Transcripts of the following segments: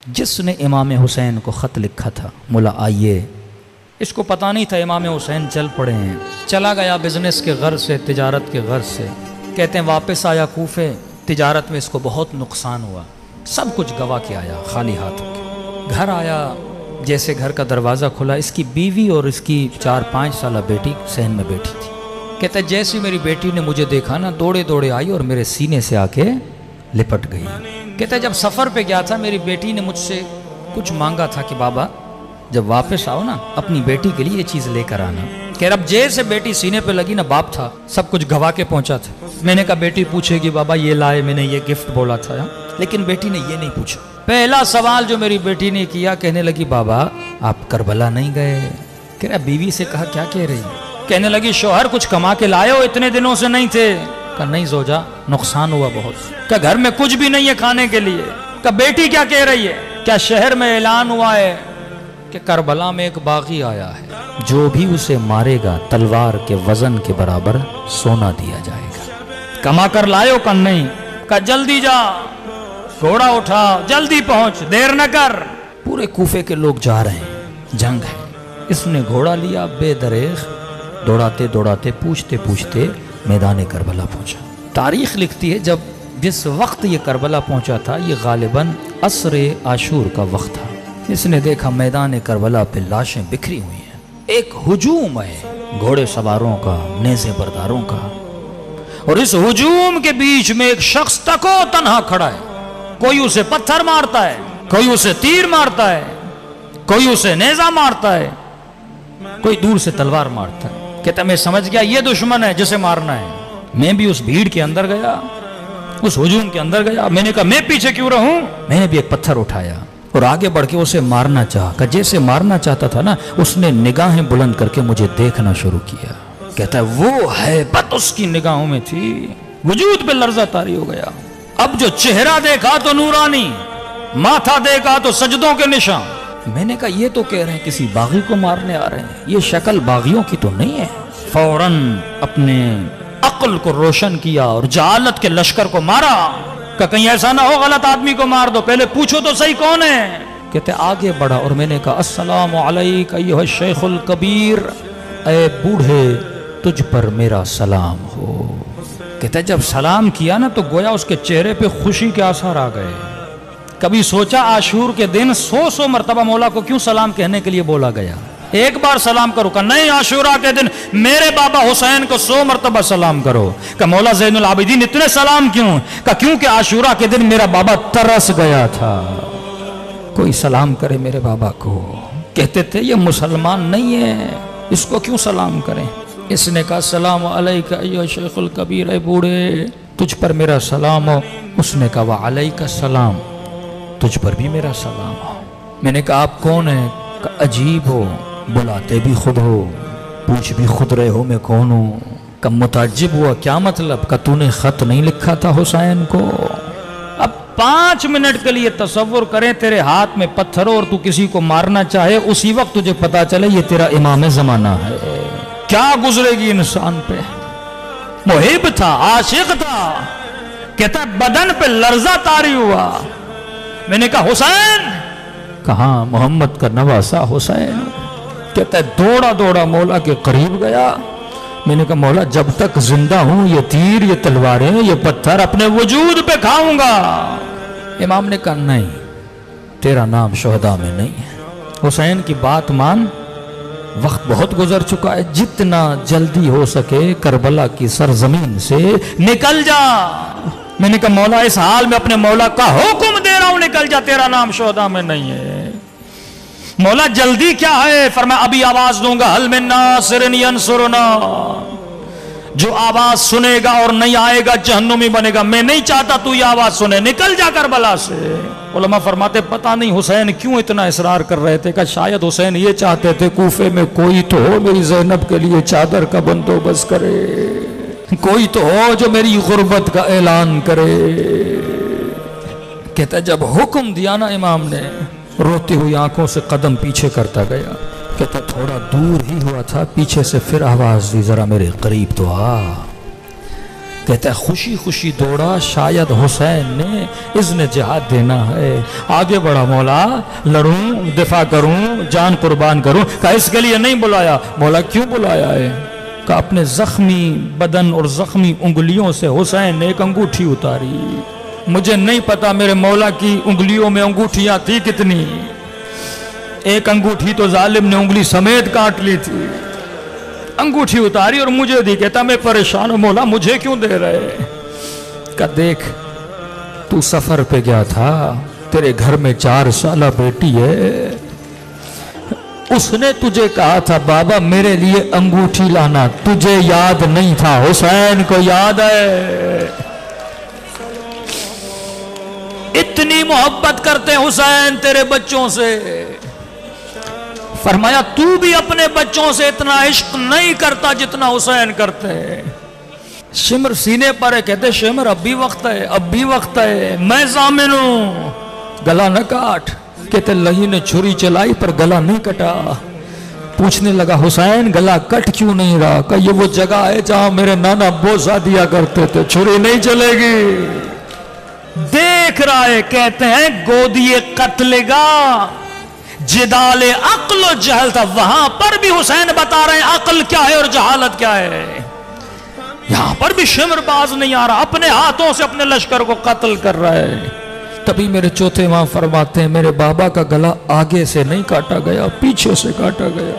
جس نے امام حسین کو خط لکھا تھا مولا آئیے، اس کو پتہ نہیں تھا امام حسین چل پڑے ہیں، چلا گیا بزنس کے غرض سے، تجارت کے غرض سے، کہتے ہیں واپس آیا کوفے، تجارت میں اس کو بہت نقصان ہوا، سب کچھ گوا کے آیا خالی ہاتھوں کے، گھر آیا، جیسے گھر کا دروازہ کھلا اس کی بیوی اور اس کی 4-5 سالہ بیٹی صحن میں بیٹھی تھی، کہتا ہے جیسی میری بیٹی نے مجھے دیکھا نا دوڑے دوڑے آئی اور میرے سینے سے آ کے لپٹ گئی، کہتا ہے جب سفر پہ گیا تھا میری بیٹی نے مجھ سے کچھ مانگا تھا کہ بابا جب واپس آؤ نا اپنی بیٹی کے لیے یہ چیز لے کر آنا، کہ اب جیسے بیٹی سینے پہ لگی نا باپ تھا سب کچھ گوا کے پہنچا تھا، میں نے کہا بیٹی پوچھے گی بابا یہ لائے میں نے یہ گفٹ بولا تھا، لیکن بیٹی نے یہ نہیں پوچھا، پہلا سوال جو میری بیٹی نے کیا کہنے لگی بابا آپ کربلا نہیں گئے، کہہ رہا بیوی سے کہا کیا کہہ رہی، کہنے لگی شوہر کچھ کما کے لائے ہو اتنے دنوں سے نہیں تھے، کہا نہیں زوجہ نقصان ہوا بہت، کہا گھر میں کچھ بھی نہیں ہے کھانے کے لیے، کہا بیٹی کیا کہہ رہی ہے، کیا شہر میں اعلان ہوا ہے کہ کربلا میں ایک باغی آیا ہے جو بھی اسے مارے گا تلوار کے وزن کے برابر سونا دیا جائے گا، کما کر لائے ہو، کہا نہیں، کہا جلدی جا گھوڑا اٹھا جلدی پہنچ دیر نہ کر، پورے کوفے کے لوگ جا رہے ہیں جنگ ہے، اس نے گھوڑا لیا بے دریغ دوڑاتے دوڑاتے پوچھتے پوچھتے میدان کربلا پہنچا، تاریخ لکھتی ہے جس وقت یہ کربلا پہنچا تھا یہ غالباً عصر عاشور کا وقت تھا، اس نے دیکھا میدان کربلا پہ لاشیں بکھری ہوئی ہیں، ایک ہجوم ہے گھوڑے سواروں کا نیزے برداروں کا، اور اس ہجوم کے بیچ میں ایک شخص تکو تنہا کھڑا ہے، کوئی اسے پتھر مارتا ہے، کوئی اسے تیر مارتا ہے، کوئی اسے نیزہ مارتا ہے، کوئی دور سے تلوار مارتا ہے، کہتا میں سمجھ گیا یہ دشمن ہے جسے مارنا ہے، میں بھی اس بھیڑ کے اندر گیا، اس ہجوم کے اندر گیا، میں نے کہا میں پیچھے کیوں رہوں، میں نے بھی ایک پتھر اٹھایا اور آگے بڑھ کے اسے مارنا چاہا، کہ جیسے مارنا چاہتا تھا نا اس نے نگاہیں بلند کر کے مجھے دیکھنا شروع کیا، کہتا ہے وہ ہیبت اس کی نگاہوں میں تھی، وجود پہ لرزہ طاری ہو گیا، اب جو چہرہ دیکھا تو نورانی، ماتھا دیکھا تو سجدوں کے نشان، میں نے کہا یہ تو کہہ رہے ہیں کسی باغی کو مارنے آ رہے ہیں، یہ شکل باغیوں کی تو نہیں ہے، فوراً اپنے عقل کو روشن کیا اور جہالت کے لشکر کو مارا، کہ کہیں ایسا نہ ہو غلط آدمی کو مار دو، پہلے پوچھو تو صحیح کون ہے، کہتے آگے بڑھا اور میں نے کہا السلام علیک ایھا الشیخ الکبیر، اے بوڑھے تجھ پر میرا سلام ہو، کہتے جب سلام کیا نا تو گویا اس کے چہرے پہ خوشی کے آثار آ گئے، کبھی سوچا عاشور کے دن 100 مرتبہ مولا کو کیوں سلام کہنے کے لیے بولا گیا، ایک بار سلام کرو، کہ نہیں عاشورہ کے دن میرے بابا حسین کو 100 مرتبہ سلام کرو، کہ مولا زین العابدین اتنے سلام کیوں، کہ کیونکہ عاشورہ کے دن میرا بابا ترس گیا تھا، کوئی سلام کرے میرے بابا کو، کہتے تھے یہ مسلمان نہیں ہے اس کو کیوں سلام کریں، اس نے کہا السلام علیک ایھا الشیخ الکبیر، اے بوڑھے تجھ پر میرا سلام ہو، اس نے کہا وعلیک السلام تجھ پر بھی میرا سلام ہو، میں نے کہا آپ کون ہیں، کہ عجیب ہو بلاتے بھی خود ہو پوچھ بھی خود رہے ہو میں کون ہوں، کہ متعجب ہوا کیا مطلب، کہ تو نے خط نہیں لکھا تھا حسین کو، اب 5 منٹ کے لیے تصور کریں تیرے ہاتھ میں پتھر اور تو کسی کو مارنا چاہے، اسی وقت تجھے پتا چلے یہ تیرا امام زمانہ ہے، کیا گزرے گی انسان پہ، محب تھا عاشق تھا، کہتا بدن پہ لرزہ طاری ہوا، میں نے کہا حسین، کہاں محمد کا نواسا حسین، کہتا ہے دوڑا دوڑا مولا کے قریب گیا، میں نے کہا مولا جب تک زندہ ہوں یہ تیر یہ تلواریں یہ پتھر اپنے وجود پہ کھاؤں گا، امام نے کہا نہیں تیرا نام شہداء میں نہیں ہے، حسین کی بات مان، وقت بہت گزر چکا ہے، جتنا جلدی ہو سکے کربلا کی سرزمین سے نکل جا، میں نے کہا مولا اس حال میں اپنے مولا کا حکم دے رہا ہوں نکل جا، تیرا نام شہداء میں نہیں ہے، مولا جلدی کیا ہے، فرمایا ابھی آواز دوں گا حل من ناصر ینصرنا، جو آواز سنے گا اور نہیں آئے گا جہنمی بنے گا، میں نہیں چاہتا تو یہ آواز سنے، نکل جا کربلا سے، علماء فرماتے پتہ نہیں حسین کیوں اتنا اصرار کر رہے تھے، کہ شاید حسین یہ چاہتے تھے کوفے میں کوئی تو ہو میری زینب کے لیے چادر کا بندوبست کرے، کوئی تو ہو جو میری غربت کا اعلان کرے، کہتا جب حکم دیا نا امام نے روتی ہوئی آنکھوں سے قدم پیچھے کرتا گیا، کہتا تھوڑا دور ہی ہوا تھا پیچھے سے پھر آواز دی ذرا میرے قریب تو آ، کہتا ہے خوشی خوشی دوڑا، شاید حسین نے اذن جہاد دینا ہے، آگے بڑھا مولا، لڑوں، دفاع کروں، جان قربان کروں۔ کہا اس کے لیے نہیں بلایا۔ مولا کیوں بلایا ہے؟ کہا اپنے زخمی بدن اور زخمی انگلیوں سے حسین نے ایک انگوٹھی اتاری، مجھے نہیں پتا میرے مولا کی انگلیوں میں انگوٹھیاں تھی کتنی، ایک انگوٹھی تو ظالم نے انگلی سمیت کاٹ لی تھی، انگوٹھی اتاری اور مجھے دی۔ کہتا میں پریشان ہوں، مولا مجھے کیوں دے رہے؟ کہا دیکھ تو سفر پہ گیا تھا، تیرے گھر میں 4 سالہ بیٹی ہے، اس نے تجھے کہا تھا بابا میرے لیے انگوٹھی لانا، تجھے یاد نہیں تھا، حسین کو یاد ہے۔ اتنی محبت کرتے حسین تیرے بچوں سے۔ فرمایا تو بھی اپنے بچوں سے اتنا عشق نہیں کرتا جتنا حسین کرتے۔ شمر سینے پر ہے، کہتے شمر اب بھی وقت ہے، اب بھی وقت ہے، میں ضامن ہوں، گلا نہ کاٹ۔ کہتے لہی نے چھری چلائی پر گلا نہیں کٹا۔ پوچھنے لگا حسین گلا کٹ کیوں نہیں رہا؟ کہ یہ وہ جگہ ہے جہاں میرے نانا بوسہ دیا کرتے تھے، چھری نہیں چلے گی۔ دیکھ رہا ہے، کہتے ہیں گودی قتل گاہ جدال عقل و جہل تھا، وہاں پر بھی حسین بتا رہے ہیں عقل کیا ہے اور جہالت کیا ہے۔ یہاں پر بھی شمر باز نہیں آ رہا، اپنے ہاتھوں سے اپنے لشکر کو قتل کر رہا ہے۔ تبھی میرے چوتھے امام فرماتے ہیں میرے بابا کا گلا آگے سے نہیں کاٹا گیا، پیچھے سے کاٹا گیا۔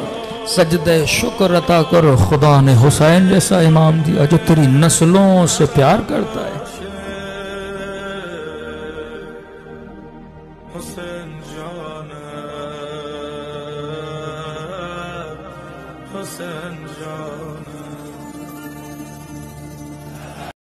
سجدہ شکر عطا کرو خدا نے حسین جیسا امام دیا جو تیری نسلوں سے پیار کرتا ہے۔ حسین جان حسین جان